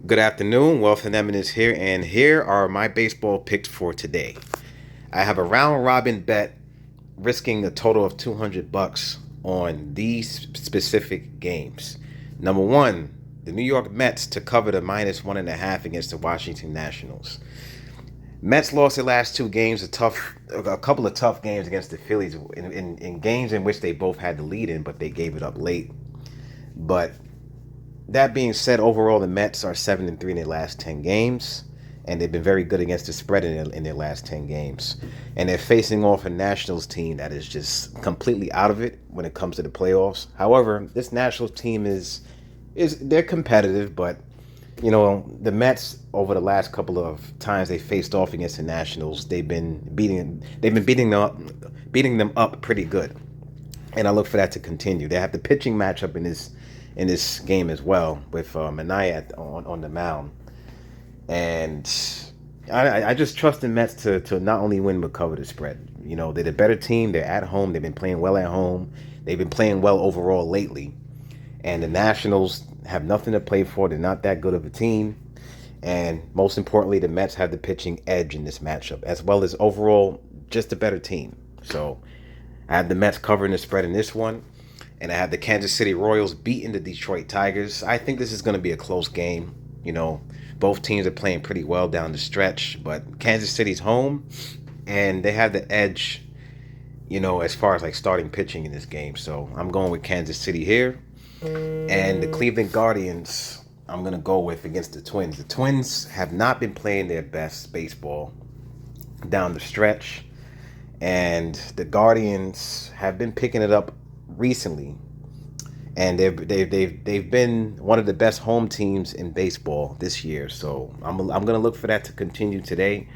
Good afternoon, Wealth and Eminence here, and here are my baseball picks for today. I have a round robin bet risking a total of $200 on these specific games. Number one, the New York Mets to cover the -1.5 against the Washington Nationals. Mets lost their last two games, a couple of tough games against the Phillies in games in which they both had the lead in, but they gave it up late. But that being said, overall the Mets are 7-3 in their last 10 games, and they've been very good against the spread in their last 10 games. And they're facing off a Nationals team that is just completely out of it when it comes to the playoffs. However, this Nationals team is they're competitive, but the Mets over the last couple of times they faced off against the Nationals, they've been beating them up pretty good. And I look for that to continue. They have the pitching matchup in this game as well, with Manaea on the mound. And I just trust the Mets to not only win but cover the spread. They're the better team. They're at home. They've been playing well at home. They've been playing well overall lately. And the Nationals have nothing to play for. They're not that good of a team. And most importantly, the Mets have the pitching edge in this matchup, as well as overall just a better team. So I have the Mets covering the spread in this one. And I have the Kansas City Royals beating the Detroit Tigers. I think this is going to be a close game. Both teams are playing pretty well down the stretch, but Kansas City's home, and they have the edge, as far as like starting pitching in this game. So I'm going with Kansas City here. And the Cleveland Guardians, I'm going to go with against the Twins. The Twins have not been playing their best baseball down the stretch, and the Guardians have been picking it up recently, and they've been one of the best home teams in baseball this year. So I'm gonna look for that to continue today.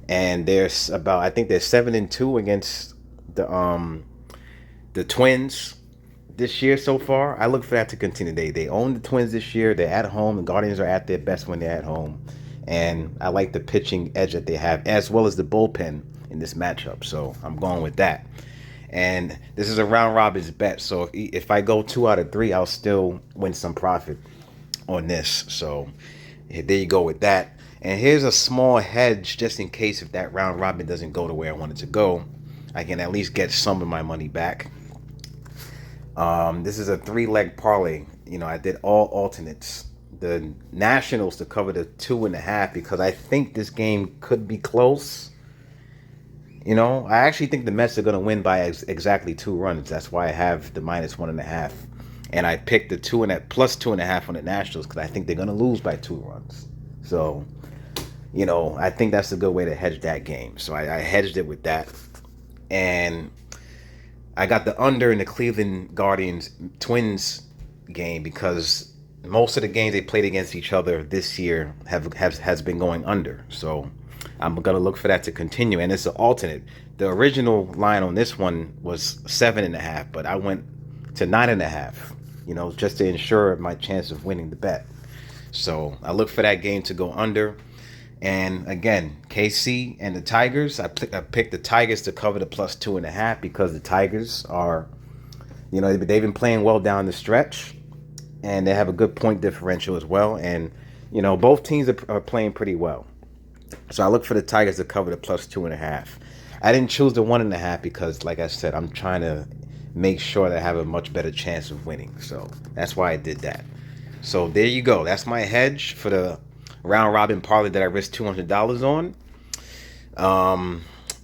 And I think they're 7-2 against the Twins this year so far. I look for that to continue. They own the Twins this year. They're at home. The Guardians are at their best when they're at home, and I like the pitching edge that they have, as well as the bullpen in this matchup. So I'm going with that. And this is a round robin's bet. So if I go 2 out of 3, I'll still win some profit on this. So there you go with that. And here's a small hedge just in case if that round robin doesn't go to where I want it to go. I can at least get some of my money back. This is a 3-leg parlay. I did all alternates. The Nationals to cover the 2.5 because I think this game could be close. I actually think the Mets are going to win by exactly 2 runs. That's why I have the -1.5. And I picked the plus 2.5 on the Nationals because I think they're going to lose by 2 runs. So, I think that's a good way to hedge that game. So I hedged it with that. And I got the under in the Cleveland Guardians Twins game because most of the games they played against each other this year has been going under. So I'm going to look for that to continue. And it's an alternate. The original line on this one was 7.5, but I went to 9.5, just to ensure my chance of winning the bet. So I look for that game to go under. And again, KC and the Tigers, I picked the Tigers to cover the plus 2.5 because the Tigers are, they've been playing well down the stretch. And they have a good point differential as well. And, both teams are playing pretty well. So I look for the Tigers to cover the plus 2.5. I didn't choose the 1.5 because, like I said, I'm trying to make sure that I have a much better chance of winning. So that's why I did that. So there you go. That's my hedge for the round robin parlay that I risked $200 on.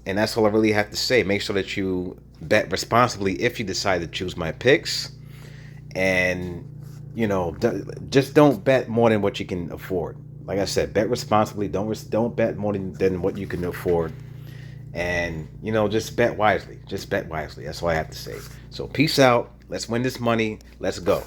And that's all I really have to say. Make sure that you bet responsibly if you decide to choose my picks. And, just don't bet more than what you can afford. Like I said, bet responsibly. Don't bet more than what you can afford. And, just bet wisely. Just bet wisely. That's all I have to say. So peace out. Let's win this money. Let's go.